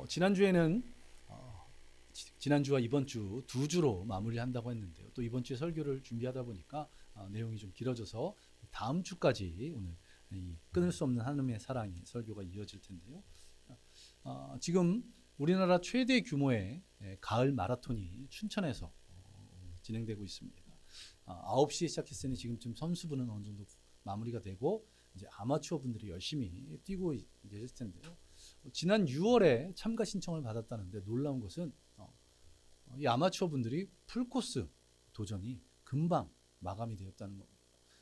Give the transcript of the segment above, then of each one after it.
지난주에는 지난주와 이번 주 두 주로 마무리한다고 했는데요. 또 이번 주에 설교를 준비하다 보니까 내용이 좀 길어져서 다음 주까지 오늘 이 끊을 수 없는 하나님의 사랑이 설교가 이어질 텐데요. 지금 우리나라 최대 규모의 가을 마라톤이 춘천에서 진행되고 있습니다. 9시에 시작했으니 지금쯤 선수분은 어느 정도 마무리가 되고 이제 아마추어 분들이 열심히 뛰고 계실 텐데요. 지난 6월에 참가 신청을 받았다는데 놀라운 것은 이 아마추어 분들이 풀코스 도전이 금방 마감이 되었다는 겁니다.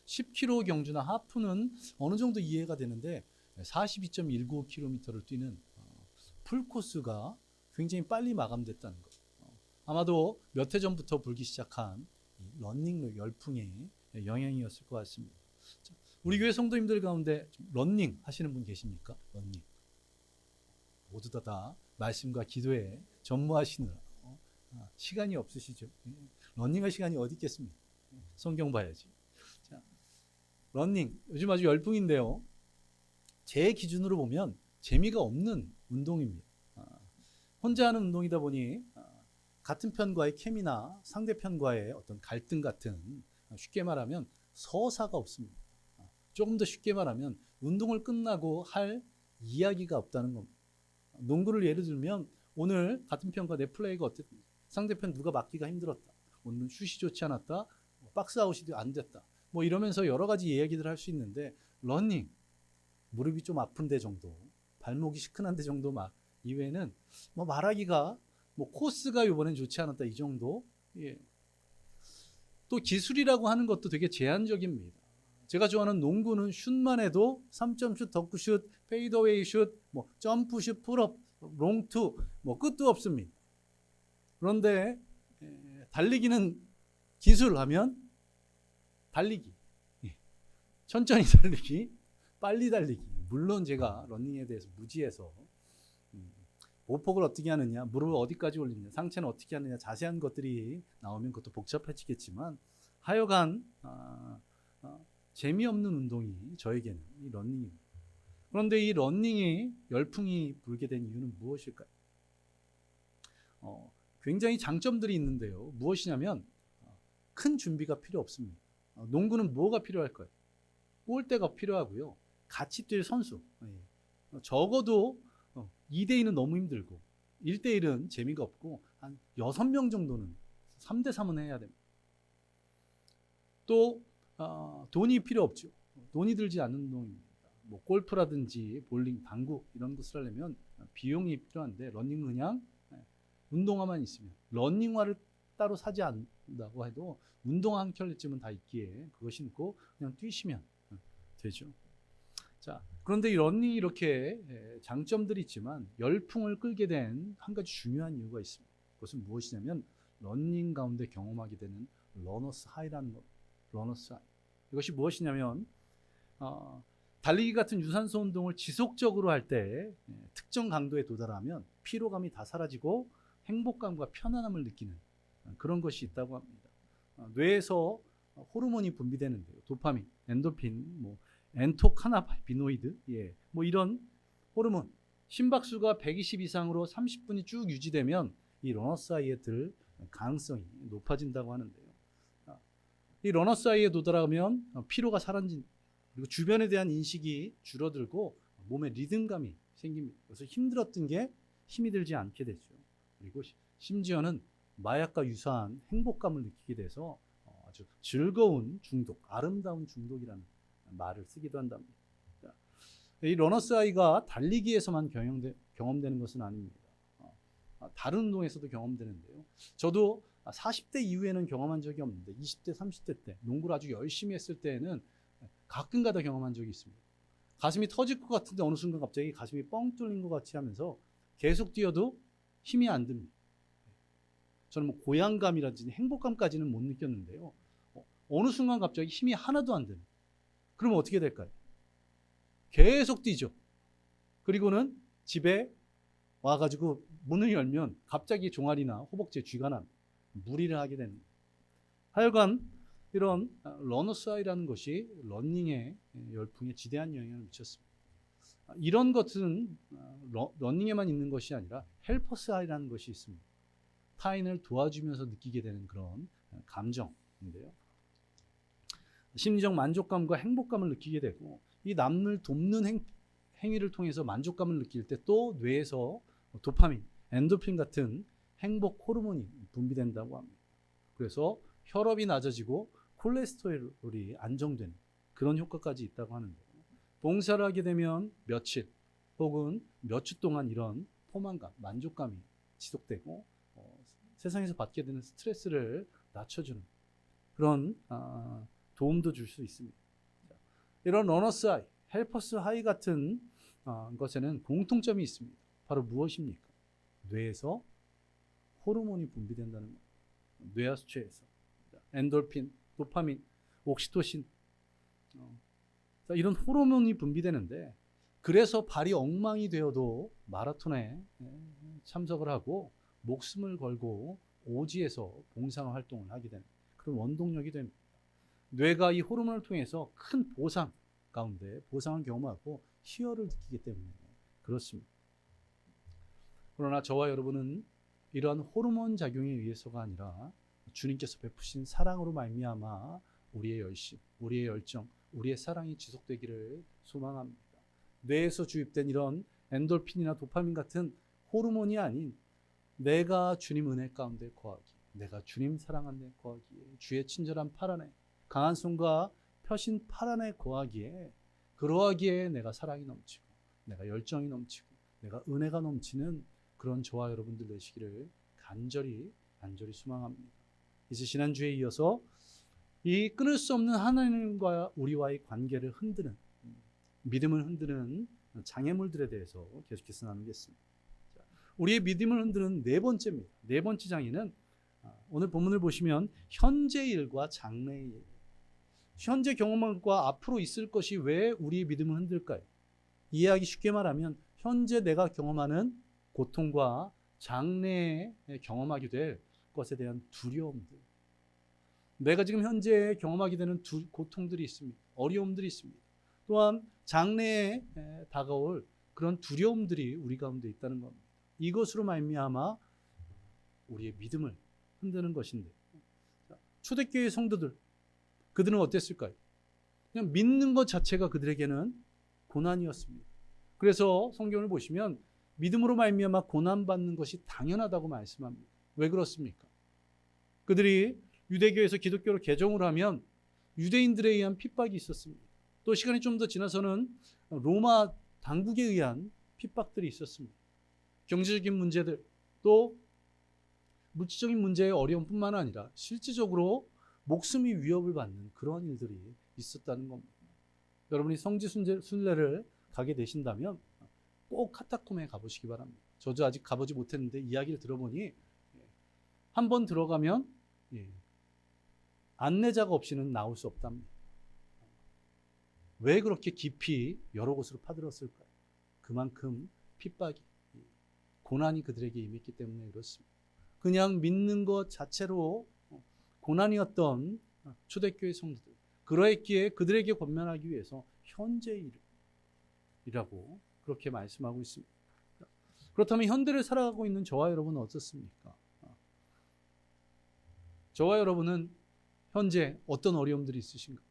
10km 경주나 하프는 어느 정도 이해가 되는데 42.195km를 뛰는 풀코스가 굉장히 빨리 마감됐다는 것. 아마도 몇 해 전부터 불기 시작한 러닝 열풍의 영향이었을 것 같습니다. 우리 교회 성도님들 가운데 러닝 하시는 분 계십니까? 러닝. 모두 다 말씀과 기도에 전무하시느라 시간이 없으시죠? 러닝할 시간이 어디 있겠습니까? 성경 봐야지. 자, 러닝 요즘 아주 열풍인데요. 제 기준으로 보면 재미가 없는 운동입니다. 혼자 하는 운동이다 보니 같은 편과의 케미나 상대편과의 어떤 갈등 같은, 쉽게 말하면 서사가 없습니다. 조금 더 쉽게 말하면 운동을 끝나고 할 이야기가 없다는 겁니다. 농구를 예를 들면 오늘 같은 편과 내 플레이가 어땠다, 상대편 누가 막기가 힘들었다, 오늘 슛이 좋지 않았다, 박스아웃이 안 됐다, 뭐 이러면서 여러 가지 이야기들을 할 수 있는데, 러닝 무릎이 좀 아픈데 정도, 발목이 시큰한데 정도 막 이외에는 뭐 말하기가, 뭐 코스가 이번엔 좋지 않았다 이 정도. 예. 또 기술이라고 하는 것도 되게 제한적입니다. 제가 좋아하는 농구는 슛만 해도 3점슛, 덩크슛, 페이더웨이 슛, 뭐 점프슛, 풀업, 롱투, 뭐 끝도 없습니다. 그런데 달리기는 기술하면 달리기, 천천히 달리기, 빨리 달리기. 물론 제가 러닝에 대해서 무지해서 보폭을 어떻게 하느냐, 무릎을 어디까지 올리느냐, 상체는 어떻게 하느냐, 자세한 것들이 나오면 그것도 복잡해지겠지만 하여간 재미없는 운동이 저에게는 이 러닝입니다. 그런데 이 러닝이 열풍이 불게 된 이유는 무엇일까요? 굉장히 장점들이 있는데요. 무엇이냐면 큰 준비가 필요 없습니다. 농구는 뭐가 필요할까요? 골대가 필요하고요. 같이 뛸 선수. 적어도 2대2는 너무 힘들고 1대1은 재미가 없고 한 6명 정도는 3대3은 해야 됩니다. 또 돈이 필요 없죠. 돈이 들지 않는 운동입니다. 뭐 골프라든지 볼링, 당구 이런 것을 하려면 비용이 필요한데 러닝은 그냥 운동화만 있으면, 러닝화를 따로 사지 않는다고 해도 운동화 한 켤레쯤은 다 있기에 그거 신고 그냥 뛰시면 되죠. 자, 그런데 이 러닝이 이렇게 장점들이 있지만 열풍을 끌게 된 한 가지 중요한 이유가 있습니다. 그것은 무엇이냐면 러닝 가운데 경험하게 되는 러너스 하이라는 겁니다. 러너스 하이. 이것이 무엇이냐면 달리기 같은 유산소 운동을 지속적으로 할 때 특정 강도에 도달하면 피로감이 다 사라지고 행복감과 편안함을 느끼는 그런 것이 있다고 합니다. 뇌에서 호르몬이 분비되는데요. 도파민, 엔도핀, 뭐 엔토카나비노이드, 뭐 이런 호르몬, 심박수가 120 이상으로 30분이 쭉 유지되면 이 러너스 하이에 들 가능성이 높아진다고 하는데요. 이 러너스 하이에 도달하면 피로가 사라진, 그리고 주변에 대한 인식이 줄어들고 몸에 리듬감이 생깁니다. 그래서 힘들었던 게 힘이 들지 않게 되죠. 그리고 심지어는 마약과 유사한 행복감을 느끼게 돼서 아주 즐거운 중독, 아름다운 중독이라는 말을 쓰기도 한답니다. 이 러너스 하이가 달리기에서만 경험되는 것은 아닙니다. 다른 운동에서도 경험되는데요. 저도 40대 이후에는 경험한 적이 없는데 20대, 30대 때 농구를 아주 열심히 했을 때에는 가끔가다 경험한 적이 있습니다. 가슴이 터질 것 같은데 어느 순간 갑자기 가슴이 뻥 뚫린 것 같이 하면서 계속 뛰어도 힘이 안 듭니다. 저는 뭐 고양감이라든지 행복감까지는 못 느꼈는데요. 어느 순간 갑자기 힘이 하나도 안 드는. 그러면 어떻게 될까요? 계속 뛰죠. 그리고는 집에 와가지고 문을 열면 갑자기 종아리나 허벅지에 쥐가 납니다. 무리를 하게 됩니다. 하여간 이런 러너스 하이라는 것이 러닝의 열풍에 지대한 영향을 미쳤습니다. 이런 것은 러닝에만 있는 것이 아니라 헬퍼스 하이라는 것이 있습니다. 타인을 도와주면서 느끼게 되는 그런 감정인데요. 심리적 만족감과 행복감을 느끼게 되고 이 남을 돕는 행위를 통해서 만족감을 느낄 때 또 뇌에서 도파민, 엔도핀 같은 행복 호르몬이 분비된다고 합니다. 그래서 혈압이 낮아지고 콜레스테롤이 안정되는 그런 효과까지 있다고 하는데 봉사를 하게 되면 며칠 혹은 몇 주 동안 이런 포만감, 만족감이 지속되고 세상에서 받게 되는 스트레스를 낮춰주는 그런 도움도 줄 수 있습니다. 이런 러너스 하이, 헬퍼스 하이 같은 것에는 공통점이 있습니다. 바로 무엇입니까? 뇌에서 호르몬이 분비된다는 겁니다. 뇌하수체에서 엔돌핀, 도파민, 옥시토신 이런 호르몬이 분비되는데 그래서 발이 엉망이 되어도 마라톤에 참석을 하고 목숨을 걸고 오지에서 봉사 활동을 하게 되는 그런 원동력이 됩니다. 뇌가 이 호르몬을 통해서 큰 보상 가운데 보상을 경험하고 희열을 느끼기 때문에 그렇습니다. 그러나 저와 여러분은 이러한 호르몬 작용에 의해서가 아니라 주님께서 베푸신 사랑으로 말미암아 우리의 열심, 우리의 열정, 우리의 사랑이 지속되기를 소망합니다. 뇌에서 주입된 이런 엔돌핀이나 도파민 같은 호르몬이 아닌 내가 주님 은혜 가운데 거하기, 내가 주님 사랑한 데 거하기에, 주의 친절한 팔 안에, 강한 손과 펴신 팔 안에 거하기에, 그러하기에 내가 사랑이 넘치고 내가 열정이 넘치고 내가 은혜가 넘치는 그런 저와 여러분들 되시기를 간절히 소망합니다. 이제 지난주에 이어서 이 끊을 수 없는 하나님과 우리와의 관계를 흔드는, 믿음을 흔드는 장애물들에 대해서 계속해서 나누겠습니다. 우리의 믿음을 흔드는 네 번째입니다. 네 번째 장애는 오늘 본문을 보시면 현재 일과 장래의 일, 현재 경험과 앞으로 있을 것이 왜 우리의 믿음을 흔들까요? 이해하기 쉽게 말하면 현재 내가 경험하는 고통과 장래에 경험하게 될 것에 대한 두려움들, 내가 지금 현재 경험하게 되는 고통들이 있습니다. 어려움들이 있습니다. 또한 장래에 다가올 그런 두려움들이 우리 가운데 있다는 겁니다. 이것으로 말미암아 우리의 믿음을 흔드는 것인데, 초대교회 성도들, 그들은 어땠을까요? 그냥 믿는 것 자체가 그들에게는 고난이었습니다. 그래서 성경을 보시면 믿음으로 말미암아 고난받는 것이 당연하다고 말씀합니다. 왜 그렇습니까? 그들이 유대교에서 기독교로 개종을 하면 유대인들에 의한 핍박이 있었습니다. 또 시간이 좀 더 지나서는 로마 당국에 의한 핍박들이 있었습니다. 경제적인 문제들, 또 물질적인 문제의 어려움뿐만 아니라 실질적으로 목숨이 위협을 받는 그런 일들이 있었다는 겁니다. 여러분이 성지 순례를 가게 되신다면 꼭 카타콤에 가보시기 바랍니다. 저도 아직 가보지 못했는데 이야기를 들어보니 한 번 들어가면 안내자가 없이는 나올 수 없답니다. 왜 그렇게 깊이 여러 곳으로 파들었을까요? 그만큼 핍박이, 고난이 그들에게 임했기 때문에 그렇습니다. 그냥 믿는 것 자체로 고난이었던 초대교회 성도들, 그러했기에 그들에게 권면하기 위해서 현재의 일이라고 그렇게 말씀하고 있습니다. 그렇다면 현대를 살아가고 있는 저와 여러분은 어떻습니까? 저와 여러분은 현재 어떤 어려움들이 있으신가?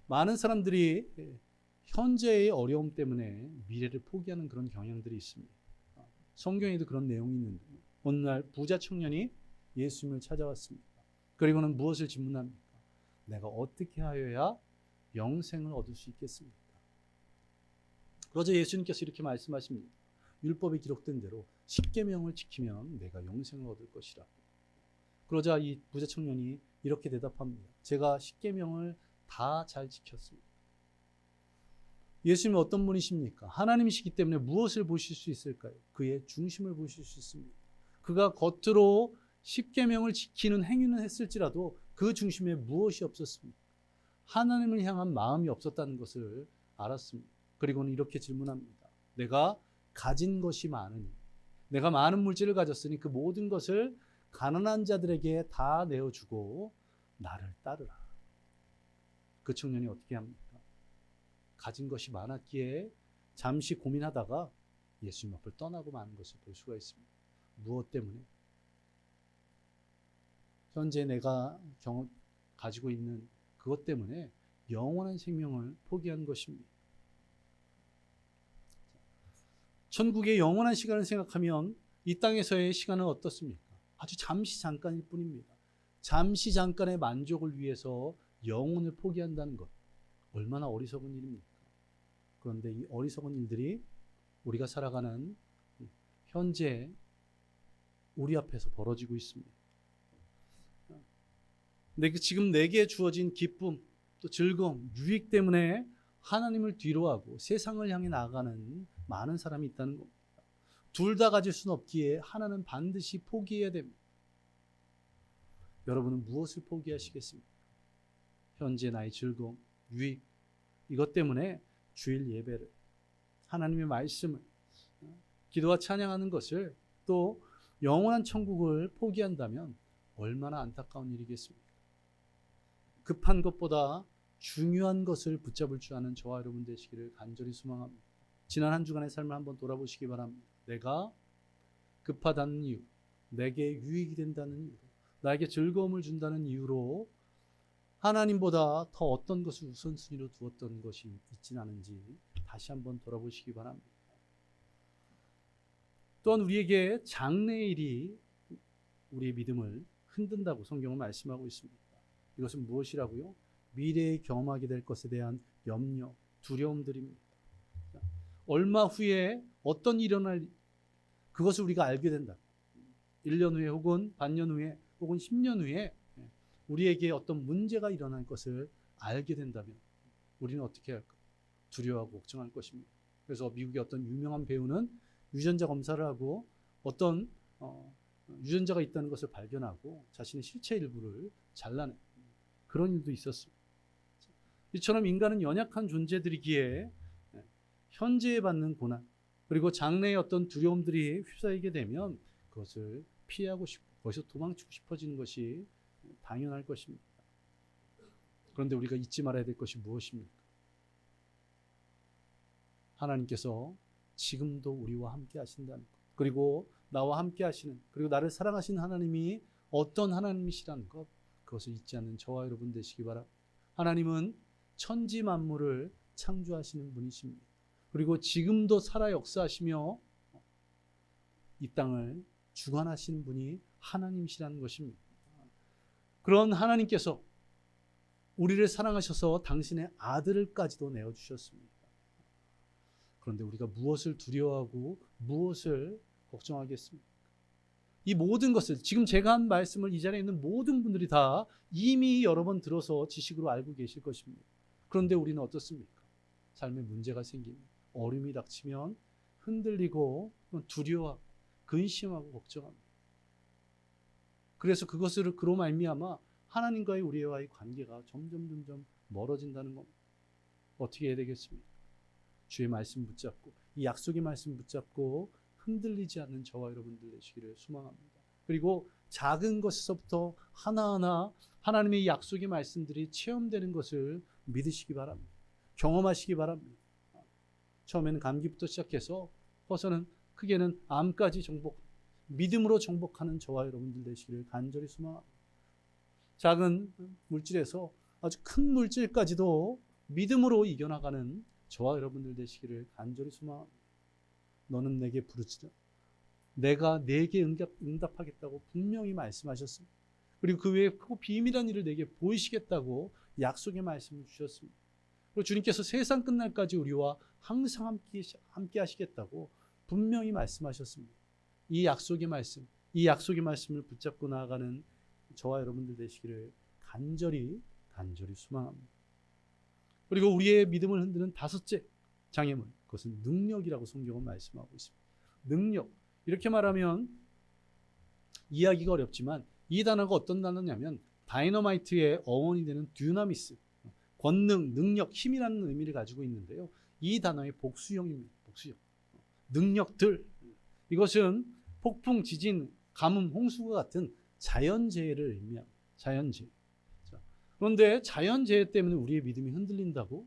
많은 사람들이 현재의 어려움 때문에 미래를 포기하는 그런 경향들이 있습니다. 성경에도 그런 내용이 있는데 어느 날 부자 청년이 예수님을 찾아왔습니다. 그리고는 무엇을 질문합니까? 내가 어떻게 하여야 영생을 얻을 수 있겠습니까? 그러자 예수님께서 이렇게 말씀하십니다. 율법에 기록된 대로 십계명을 지키면 내가 영생을 얻을 것이라. 그러자 이 부자 청년이 이렇게 대답합니다. 제가 십계명을 다 잘 지켰습니다. 예수님은 어떤 분이십니까? 하나님이시기 때문에 무엇을 보실 수 있을까요? 그의 중심을 보실 수 있습니다. 그가 겉으로 십계명을 지키는 행위는 했을지라도 그 중심에 무엇이 없었습니까? 하나님을 향한 마음이 없었다는 것을 알았습니다. 그리고는 이렇게 질문합니다. 내가 가진 것이 많으니, 내가 많은 물질을 가졌으니 그 모든 것을 가난한 자들에게 다 내어주고 나를 따르라. 그 청년이 어떻게 합니까? 가진 것이 많았기에 잠시 고민하다가 예수님 앞을 떠나고 마는 것을 볼 수가 있습니다. 무엇 때문에? 현재 내가 가지고 있는 그것 때문에 영원한 생명을 포기한 것입니다. 천국의 영원한 시간을 생각하면 이 땅에서의 시간은 어떻습니까? 아주 잠시 잠깐일 뿐입니다. 잠시 잠깐의 만족을 위해서 영혼을 포기한다는 것, 얼마나 어리석은 일입니까? 그런데 이 어리석은 일들이 우리가 살아가는 현재 우리 앞에서 벌어지고 있습니다. 지금 내게 주어진 기쁨, 또 즐거움, 유익 때문에 하나님을 뒤로하고 세상을 향해 나아가는 많은 사람이 있다는 겁니다. 둘 다 가질 수는 없기에 하나는 반드시 포기해야 됩니다. 여러분은 무엇을 포기하시겠습니까? 현재 나의 즐거움, 유익, 이것 때문에 주일 예배를, 하나님의 말씀을, 기도와 찬양하는 것을, 또 영원한 천국을 포기한다면 얼마나 안타까운 일이겠습니까? 급한 것보다 중요한 것을 붙잡을 줄 아는 저와 여러분 되시기를 간절히 소망합니다. 지난 한 주간의 삶을 한번 돌아보시기 바랍니다. 내가 급하다는 이유, 내게 유익이 된다는 이유로, 나에게 즐거움을 준다는 이유로 하나님보다 더 어떤 것을 우선순위로 두었던 것이 있진 않은지 다시 한번 돌아보시기 바랍니다. 또한 우리에게 장래일이 우리의 믿음을 흔든다고 성경은 말씀하고 있습니다. 이것은 무엇이라고요? 미래에 경험하게 될 것에 대한 염려, 두려움들입니다. 얼마 후에 어떤 일이 일어날, 그것을 우리가 알게 된다. 1년 후에 혹은 반년 후에 혹은 10년 후에 우리에게 어떤 문제가 일어날 것을 알게 된다면 우리는 어떻게 할까? 두려워하고 걱정할 것입니다. 그래서 미국의 어떤 유명한 배우는 유전자 검사를 하고 어떤 유전자가 있다는 것을 발견하고 자신의 실체 일부를 잘라낸 그런 일도 있었습니다. 이처럼 인간은 연약한 존재들이기에 현재에 받는 고난, 그리고 장래의 어떤 두려움들이 휩싸이게 되면 그것을 피하고 싶고 거기서 도망치고 싶어지는 것이 당연할 것입니다. 그런데 우리가 잊지 말아야 될 것이 무엇입니까? 하나님께서 지금도 우리와 함께 하신다는 것, 그리고 나와 함께 하시는, 그리고 나를 사랑하시는 하나님이 어떤 하나님이시라는 것, 그것을 잊지 않는 저와 여러분 되시기 바랍니다. 하나님은 천지 만물을 창조하시는 분이십니다. 그리고 지금도 살아 역사하시며 이 땅을 주관하시는 분이 하나님이시라는 것입니다. 그런 하나님께서 우리를 사랑하셔서 당신의 아들을까지도 내어주셨습니다. 그런데 우리가 무엇을 두려워하고 무엇을 걱정하겠습니까? 이 모든 것을, 지금 제가 한 말씀을 이 자리에 있는 모든 분들이 다 이미 여러 번 들어서 지식으로 알고 계실 것입니다. 그런데 우리는 어떻습니까? 삶에 문제가 생기면, 어려움이 닥치면 흔들리고 두려워하고 근심하고 걱정합니다. 그래서 그로 말미암아 하나님과의 우리와의 관계가 점점 멀어진다는 겁니다. 어떻게 해야 되겠습니까? 주의 말씀 붙잡고, 이 약속의 말씀 붙잡고 흔들리지 않는 저와 여러분들 되시기를 소망합니다. 그리고 작은 것에서부터 하나하나 하나님의 약속의 말씀들이 체험되는 것을 믿으시기 바랍니다. 경험하시기 바랍니다. 처음에는 감기부터 시작해서 허서는 크게는 암까지 믿음으로 정복하는 저와 여러분들 되시기를 간절히 소망합니다. 작은 물질에서 아주 큰 물질까지도 믿음으로 이겨나가는 저와 여러분들 되시기를 간절히 소망합니다. 너는 내게 부르짖으라. 내가 내게 응답하겠다고 분명히 말씀하셨습니다. 그리고 그 외에 크고 비밀한 일을 내게 보이시겠다고 약속의 말씀을 주셨습니다. 그리고 주님께서 세상 끝날까지 우리와 항상 함께 하시겠다고 분명히 말씀하셨습니다. 이 약속의 말씀을 붙잡고 나아가는 저와 여러분들 되시기를 간절히 소망합니다. 그리고 우리의 믿음을 흔드는 다섯째 장애물, 그것은 능력이라고 성경은 말씀하고 있습니다. 능력, 이렇게 말하면 이해하기가 어렵지만 이 단어가 어떤 단어냐면 다이너마이트의 어원이 되는 듀나미스, 권능, 능력, 힘이라는 의미를 가지고 있는데요. 이 단어의 복수형입니다. 복수형. 능력들, 이것은 폭풍, 지진, 가뭄, 홍수와 같은 자연재해를 의미합니다. 자연재해. 그런데 자연재해 때문에 우리의 믿음이 흔들린다고?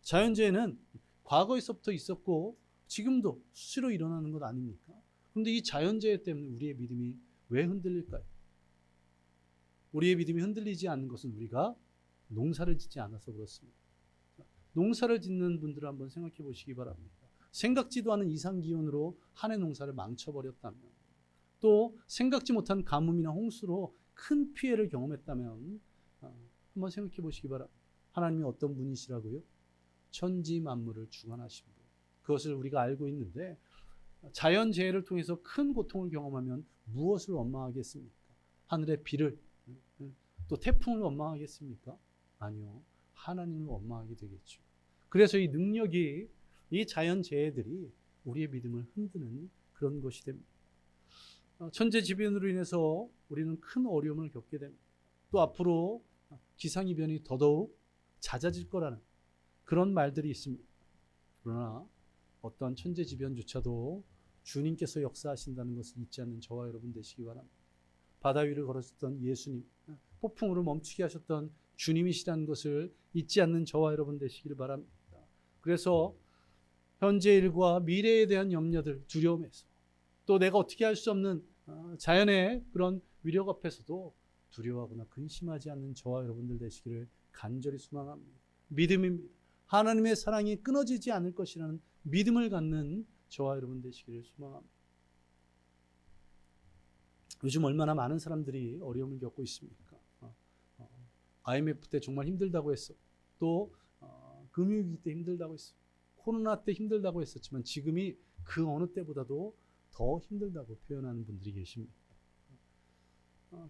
자연재해는 과거에서부터 있었고 지금도 수시로 일어나는 것 아닙니까? 그런데 이 자연재해 때문에 우리의 믿음이 왜 흔들릴까요? 우리의 믿음이 흔들리지 않는 것은 우리가 농사를 짓지 않아서 그렇습니다. 농사를 짓는 분들을 한번 생각해 보시기 바랍니다. 생각지도 않은 이상기온으로 한 해 농사를 망쳐버렸다면, 또 생각지 못한 가뭄이나 홍수로 큰 피해를 경험했다면 한번 생각해 보시기 바랍니다. 하나님이 어떤 분이시라고요? 천지 만물을 주관하신 분. 그것을 우리가 알고 있는데, 자연재해를 통해서 큰 고통을 경험하면 무엇을 원망하겠습니까? 하늘의 비를, 또 태풍을 원망하겠습니까? 아니요. 하나님을 원망하게 되겠죠. 그래서 이 능력이, 이 자연재해들이 우리의 믿음을 흔드는 그런 것이 됩니다. 천재지변으로 인해서 우리는 큰 어려움을 겪게 됩니다. 또 앞으로 기상이변이 더더욱 잦아질 거라는 그런 말들이 있습니다. 그러나 어떤 천재지변조차도 주님께서 역사하신다는 것을 잊지 않는 저와 여러분 되시기 바랍니다. 바다 위를 걸으셨던 예수님, 폭풍우를 멈추게 하셨던 주님이시라는 것을 잊지 않는 저와 여러분 되시기를 바랍니다. 그래서 현재 일과 미래에 대한 염려들, 두려움에서, 또 내가 어떻게 할 수 없는 자연의 그런 위력 앞에서도 두려워하거나 근심하지 않는 저와 여러분들 되시기를 간절히 소망합니다. 믿음입니다. 하나님의 사랑이 끊어지지 않을 것이라는 믿음을 갖는 저와 여러분 되시기를 소망합니다. 요즘 얼마나 많은 사람들이 어려움을 겪고 있습니까? IMF 때 정말 힘들다고 했어. 또 금융위기 때 힘들다고 했어. 코로나 때 힘들다고 했었지만 지금이 그 어느 때보다도 더 힘들다고 표현하는 분들이 계십니다.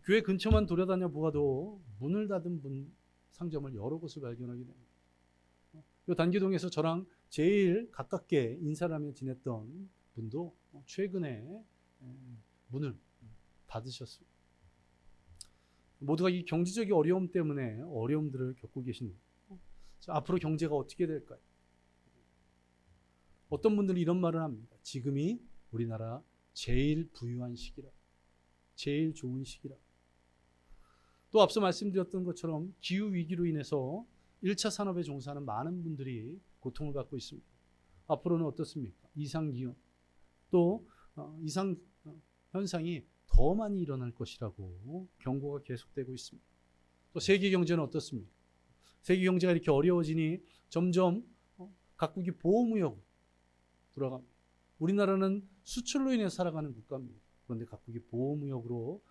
교회 근처만 돌아다녀 보아도 문을 닫은 상점을 여러 곳을 발견하게 됩니다. 이 단기동에서 저랑 제일 가깝게 인사를 하며 지냈던 분도 최근에 문을 닫으셨습니다. 모두가 이 경제적인 어려움 때문에 어려움들을 겪고 계십니다. 앞으로 경제가 어떻게 될까요? 어떤 분들이 이런 말을 합니다. 지금이 우리나라 제일 부유한 시기라, 제일 좋은 시기라. 또 앞서 말씀드렸던 것처럼 기후위기로 인해서 1차 산업에 종사하는 많은 분들이 고통을 받고 있습니다. 앞으로는 어떻습니까? 이상기온, 또 이상현상이 더 많이 일어날 것이라고 경고가 계속되고 있습니다. 또 세계경제는 어떻습니까? 세계경제가 이렇게 어려워지니 점점 각국이 보호무역으로 돌아갑니다. 우리나라는 수출로 인해 살아가는 국가입니다. 그런데 각국이 보호무역으로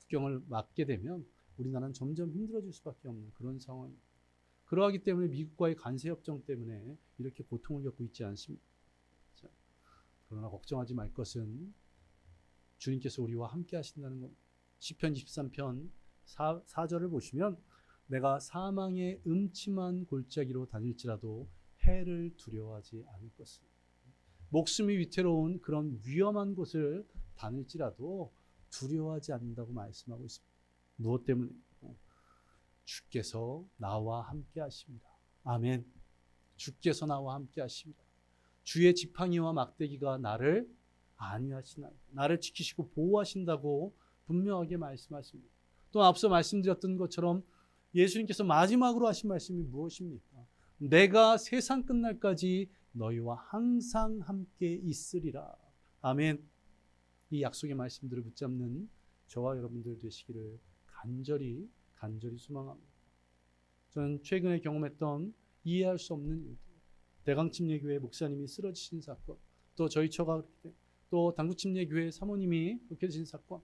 국경을 막게 되면 우리나라는 점점 힘들어질 수밖에 없는 그런 상황입니다. 그러하기 때문에 미국과의 관세협정 때문에 이렇게 고통을 겪고 있지 않습니다. 자, 그러나 걱정하지 말 것은 주님께서 우리와 함께 하신다는 겁니다. 시편 23편 4절을 보시면 내가 사망의 음침한 골짜기로 다닐지라도 해를 두려워하지 않을 것을. 목숨이 위태로운 그런 위험한 곳을 다닐지라도 두려워하지 않는다고 말씀하고 있습니다. 무엇 때문에? 주께서 나와 함께 하십니다. 아멘. 주께서 나와 함께 하십니다. 주의 지팡이와 막대기가 나를 안위하시나이다. 나를 지키시고 보호하신다고 분명하게 말씀하십니다. 또 앞서 말씀드렸던 것처럼 예수님께서 마지막으로 하신 말씀이 무엇입니까? 내가 세상 끝날까지 너희와 항상 함께 있으리라. 아멘. 이 약속의 말씀들을 붙잡는 저와 여러분들 되시기를 간절히 소망합니다. 저는 최근에 경험했던 이해할 수 없는 일들, 대강침례교회 목사님이 쓰러지신 사건, 또 저희 처가 그렇게 된, 또 당구침례교회 사모님이 그렇게 되신 사건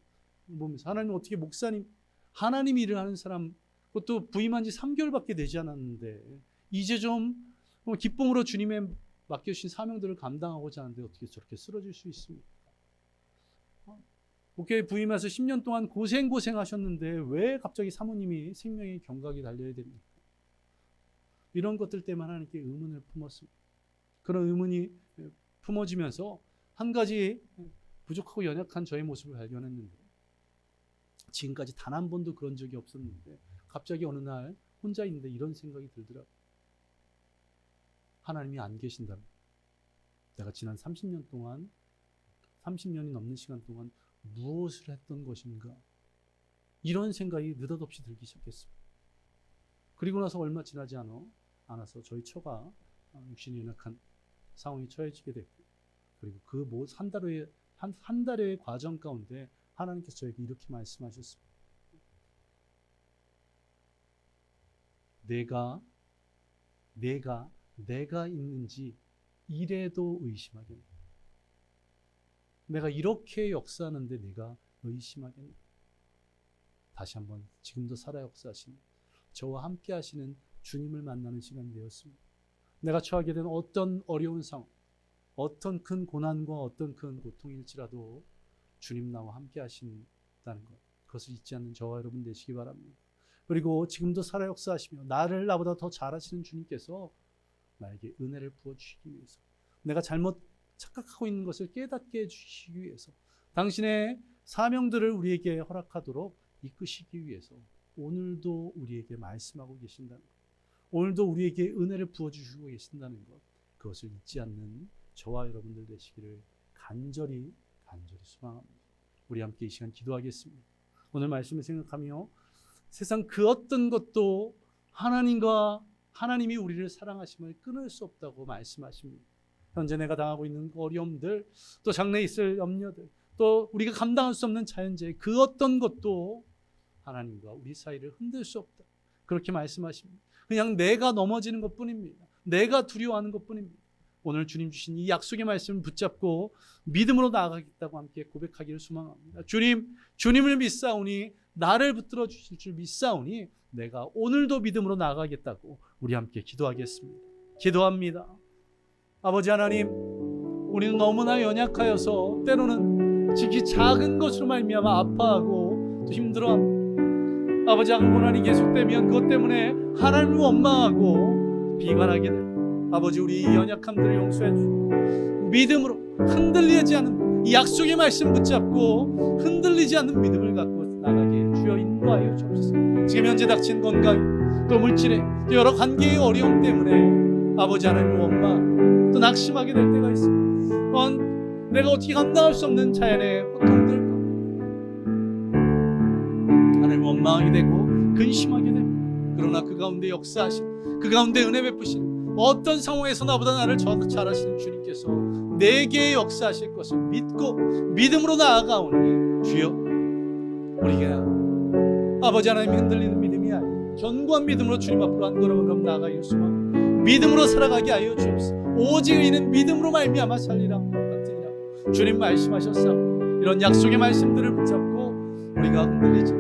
보면서 하나님 어떻게 목사님, 하나님 일을 하는 사람, 그것도 부임한 지 3개월밖에 되지 않았는데 이제 좀 기쁨으로 주님의 맡겨주신 사명들을 감당하고자 하는데 어떻게 저렇게 쓰러질 수 있습니까? 목회에 부임해서 10년 동안 고생하셨는데 왜 갑자기 사모님이 생명의 경각이 달려야 됩니까? 이런 것들 때문에 하나님께 의문을 품었습니다. 그런 의문이 품어지면서 한 가지 부족하고 연약한 저의 모습을 발견했는데, 지금까지 단 한 번도 그런 적이 없었는데 갑자기 어느 날 혼자 있는데 이런 생각이 들더라고요. 하나님이 안 계신다면 내가 지난 30년이 넘는 시간 동안 무엇을 했던 것인가, 이런 생각이 느닷없이 들기 시작했습니다. 그리고 나서 얼마 지나지 않아 않아서 저희 처가 육신이 연약한 상황에 처해지게 됐고, 그리고 그 한 달여의 과정 가운데 하나님께서 저에게 이렇게 말씀하셨습니다. 내가 있는지 이래도 의심하겠네. 내가 이렇게 역사하는데 내가 의심하겠네. 다시 한번 지금도 살아 역사하시는 저와 함께 하시는 주님을 만나는 시간이 되었습니다. 내가 처하게 된 어떤 어려운 상황, 어떤 큰 고난과 어떤 큰 고통일지라도 주님 나와 함께 하신다는 것, 그것을 잊지 않는 저와 여러분 되시기 바랍니다. 그리고 지금도 살아 역사하시며 나를 나보다 더 잘하시는 주님께서 나에게 은혜를 부어주시기 위해서, 내가 잘못 착각하고 있는 것을 깨닫게 해주시기 위해서, 당신의 사명들을 우리에게 허락하도록 이끄시기 위해서 오늘도 우리에게 말씀하고 계신다는 것, 오늘도 우리에게 은혜를 부어주시고 계신다는 것, 그것을 잊지 않는 저와 여러분들 되시기를 간절히 소망합니다. 우리 함께 이 시간 기도하겠습니다. 오늘 말씀을 생각하며 세상 그 어떤 것도 하나님이 우리를 사랑하심을 끊을 수 없다고 말씀하십니다. 현재 내가 당하고 있는 어려움들, 또 장래에 있을 염려들, 또 우리가 감당할 수 없는 자연재해, 그 어떤 것도 하나님과 우리 사이를 흔들 수 없다, 그렇게 말씀하십니다. 그냥 내가 넘어지는 것뿐입니다. 내가 두려워하는 것뿐입니다. 오늘 주님 주신 이 약속의 말씀을 붙잡고 믿음으로 나아가겠다고 함께 고백하기를 소망합니다. 주님을 믿사오니 나를 붙들어 주실 줄 믿사오니 내가 오늘도 믿음으로 나아가겠다고 우리 함께 기도하겠습니다. 기도합니다. 아버지 하나님, 우리는 너무나 연약하여서 때로는 지극히 작은 것으로 말미암아 아파하고 또 힘들어합니다. 아버지, 고난이 계속되면 그것 때문에 하나님을 원망하고 비관하게 됩니다. 아버지, 우리 연약함들을 용서해 주시고 믿음으로 흔들리지 않는 이 약속의 말씀 붙잡고 흔들리지 않는 믿음을 갖고 나가게 주여 인도하여 주옵소서. 지금 현재 닥친 건강, 또 물질의, 또 여러 관계의 어려움 때문에 아버지 하나님을 원망, 또 낙심하게 될 때가 있습니다. 내가 어떻게 감당할 수 없는 자연의 고통들 하나님을 원망하게 되고 근심하게 됩니다. 그러나 그 가운데 역사하신, 그 가운데 은혜 베푸신, 어떤 상황에서 나보다 나를 잘하시는 주님께서 내게 역사하실 것을 믿고 믿음으로 나아가오니 주여, 우리가 아버지 하나님이 흔들리는 믿음이 아니라 견고한 믿음으로 주님 앞으로 한 걸음 한 걸음 나아가게 소망, 믿음으로 살아가게 하여 주옵소서. 오직 의인은 믿음으로 말미암아 살리라 같으니라 주님 말씀하셨사오니 이런 약속의 말씀들을 붙잡고 우리가 흔들리지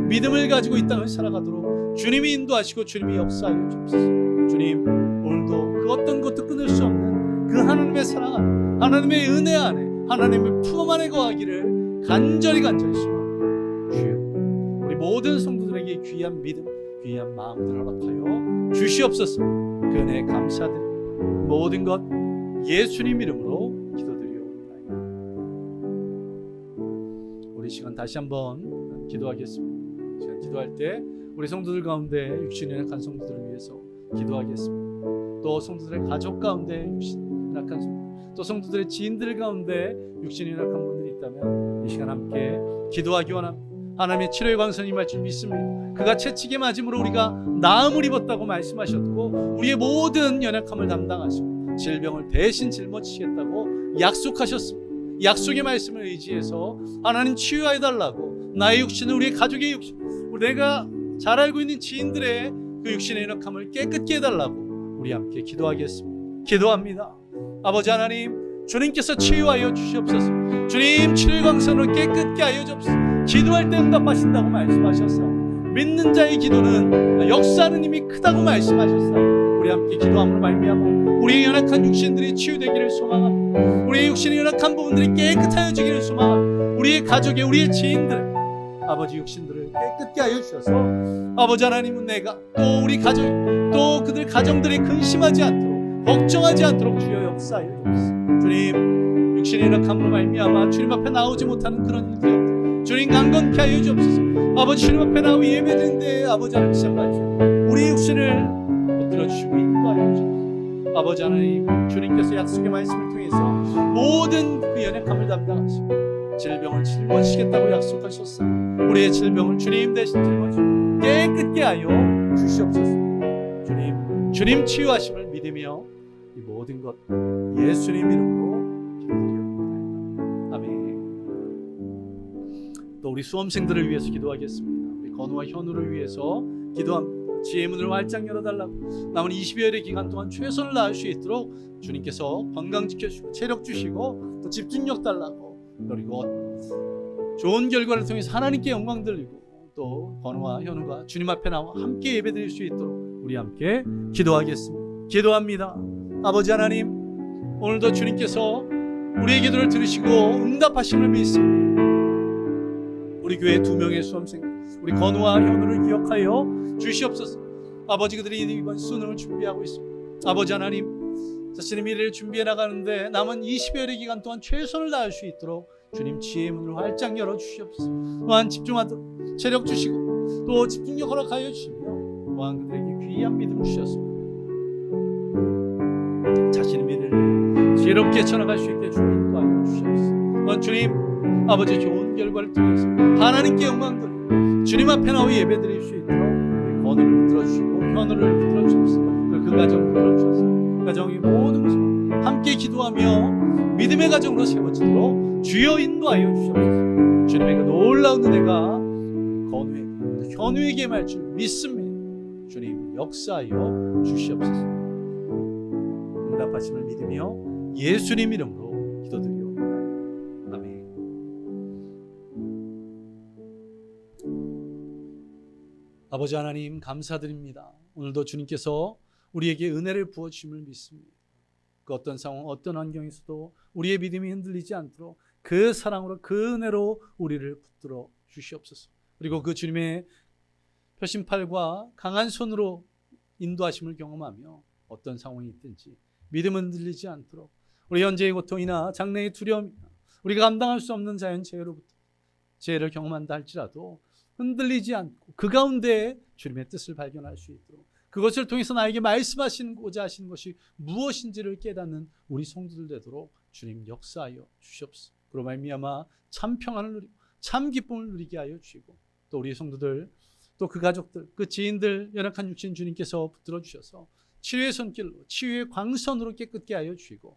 믿음을 가지고 이 땅을 살아가도록 주님이 인도하시고 주님이 역사하여 주옵소서. 주님, 오늘도 그 어떤 것도 끊을 수 없는 그 하나님의 사랑 안에, 하나님의 은혜 안에, 하나님의 품 안에 거하기를 간절히 소망합니다. 주여, 우리 모든 성도들에게 귀한 믿음, 귀한 마음들 허락하여 주시옵소서. 그 은혜에 감사드립니다. 모든 것 예수님 이름으로 기도드리옵나이다. 우리 시간 다시 한번 기도하겠습니다. 시간 기도할 때 우리 성도들 가운데 육신이 연약한 성도들을 위해서 기도하겠습니다. 또 성도들의 가족 가운데 육신이 연약한 성도, 또 성도들의 지인들 가운데 육신이 연약한 분들이 있다면 이 시간 함께 기도하기 원합니다. 하나님의 치료의 광선이 임할 줄 믿습니다. 그가 채찍에 맞음으로 우리가 나음을 입었다고 말씀하셨고 우리의 모든 연약함을 담당하시고 질병을 대신 짊어지시겠다고 약속하셨습니다. 약속의 말씀을 의지해서 하나님 치유해 달라고, 나의 육신은 우리의 가족의 육신, 내가 잘 알고 있는 지인들의 그 육신의 연약함을 깨끗게 해달라고 우리 함께 기도하겠습니다. 기도합니다. 아버지 하나님, 주님께서 치유하여 주시옵소서. 주님 치료의 광선으로 깨끗게 하여 주옵소서. 기도할 때 응답하신다고 말씀하셨어. 믿는 자의 기도는 역사하는 힘이 크다고 말씀하셨어. 우리 함께 기도함으로 말미암아 우리의 연약한 육신들이 치유되기를 소망합니다. 우리의 육신의 연약한 부분들이 깨끗하여지기를 소망합니다. 우리의 가족의, 우리의 지인들, 아버지 육신들을 깨끗게 하여 주셔서 아버지 하나님은 내가 또 우리 가족, 또 그들 가정들이 근심하지 않도록, 걱정하지 않도록 주여 역사하여 주옵소서. 주님, 육신의 연약함으로 말미암아 주님 앞에 나오지 못하는 그런 일들이 없도록 주님 강건케 하여 주옵소서. 아버지 주님 앞에 나오 예배드리는데 아버지 하나님 시작하시고 우리 육신을 붙들어 주시고 인도하여 주옵소서. 아버지 하나님, 주님께서 약속의 말씀을 통해서 모든 그 연약함을 담당하시고 질병을 짊어지시겠다고 약속하셨사. 우리의 질병을 주님 대신 짊어지고 깨끗게 하여 주시옵소서. 주님, 주님 치유하심을 믿으며 이 모든 것 예수님 이름으로 기도드립니다. 아멘. 또 우리 수험생들을 위해서 기도하겠습니다. 우리 건우와 현우를 위해서 기도합니다. 지혜의 문을 활짝 열어달라고. 남은 20여일의 기간 동안 최선을 다할 수 있도록 주님께서 건강 지켜주시고 체력 주시고 또 집중력 달라고, 그리고 좋은 결과를 통해서 하나님께 영광 돌리고 또 건우와 현우가 주님 앞에 나와 함께 예배드릴 수 있도록 우리 함께 기도하겠습니다. 기도합니다. 아버지 하나님, 오늘도 주님께서 우리의 기도를 들으시고 응답하심을 믿습니다. 우리 교회 2명의 수험생, 우리 건우와 현우를 기억하여 주시옵소서. 아버지, 그들이 이번 수능을 준비하고 있습니다. 아버지 하나님, 자신의 미래를 준비해 나가는데 남은 20여일의 기간 동안 최선을 다할 수 있도록 주님 지혜의 문을 활짝 열어 주시옵소서. 또한 집중하도록 체력 주시고 또 집중력 허락하여 주시며 또한 그들에게 귀한 믿음 주셨습니다. 자신의 미래를 지혜롭게 쳐나갈 수 있게 주님 인도하여 주시옵소서. 또한 주님 아버지, 좋은 결과를 통해서 하나님께 영광 돌리고 주님 앞에 나와 예배드릴 수 있도록 우리 건우를 붙들어 주시고 현우를 붙들어 주옵소서. 그 가정 붙들어 주셔서 가정의 모든 것을 함께 기도하며 믿음의 가정으로 세워지도록 주여 인도하여 주시옵소서. 주님의 그 놀라운 은혜가 건우에게 현우에게 임할 줄 믿습니다. 주님 역사하여 주시옵소서. 응답하심을 믿으며 예수님 이름으로 기도드리옵나이다. 아멘. 아버지 하나님, 감사드립니다. 오늘도 주님께서 우리에게 은혜를 부어주심을 믿습니다. 그 어떤 상황, 어떤 환경에서도 우리의 믿음이 흔들리지 않도록 그 사랑으로, 그 은혜로 우리를 붙들어 주시옵소서. 그리고 그 주님의 표심팔과 강한 손으로 인도하심을 경험하며 어떤 상황이 있든지 믿음 흔들리지 않도록 우리 현재의 고통이나 장래의 두려움이나 우리가 감당할 수 없는 자연재해로부터 재해를 경험한다 할지라도 흔들리지 않고 그 가운데 주님의 뜻을 발견할 수 있도록, 그것을 통해서 나에게 말씀하시고자 하시는 것이 무엇인지를 깨닫는 우리 성도들 되도록 주님 역사하여 주시옵소서. 그로 말미암아 참 평안을 누리고 참 기쁨을 누리게 하여 주시고 또 우리 성도들, 또 그 가족들, 그 지인들 연약한 육신 주님께서 붙들어 주셔서 치유의 손길로, 치유의 광선으로 깨끗게 하여 주시고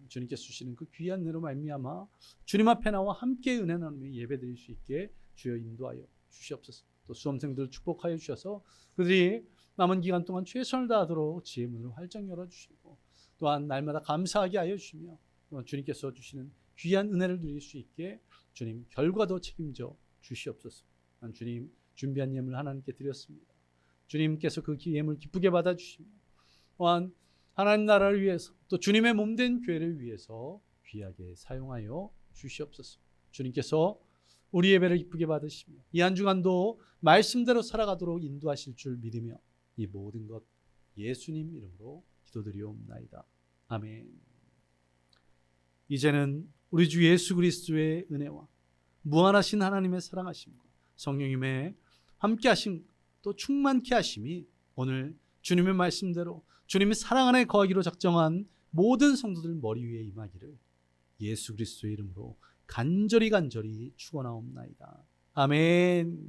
주님께서 주시는 그 귀한 은혜로 말미암아 주님 앞에 나와 함께 은혜 나누며 예배드릴 수 있게 주여 인도하여 주시옵소서. 또 수험생들 축복하여 주셔서 그들이 남은 기간 동안 최선을 다하도록 지혜의 문을 활짝 열어주시고 또한 날마다 감사하게 하여 주시며 주님께서 주시는 귀한 은혜를 누릴 수 있게 주님 결과도 책임져 주시옵소서. 주님 준비한 예물 하나님께 드렸습니다. 주님께서 그 예물 기쁘게 받아주시며 또한 하나님 나라를 위해서 또 주님의 몸된 교회를 위해서 귀하게 사용하여 주시옵소서. 주님께서 우리 예배를 기쁘게 받으시며 이 한 주간도 말씀대로 살아가도록 인도하실 줄 믿으며 이 모든 것 예수님 이름으로 기도드리옵나이다. 아멘. 이제는 우리 주 예수 그리스도의 은혜와 무한하신 하나님의 사랑하심과 성령님의 함께하심 또 충만케 하심이 오늘 주님의 말씀대로 주님의 사랑 안에 거하기로 작정한 모든 성도들 머리 위에 임하기를 예수 그리스도의 이름으로 간절히 축원하옵나이다. 아멘.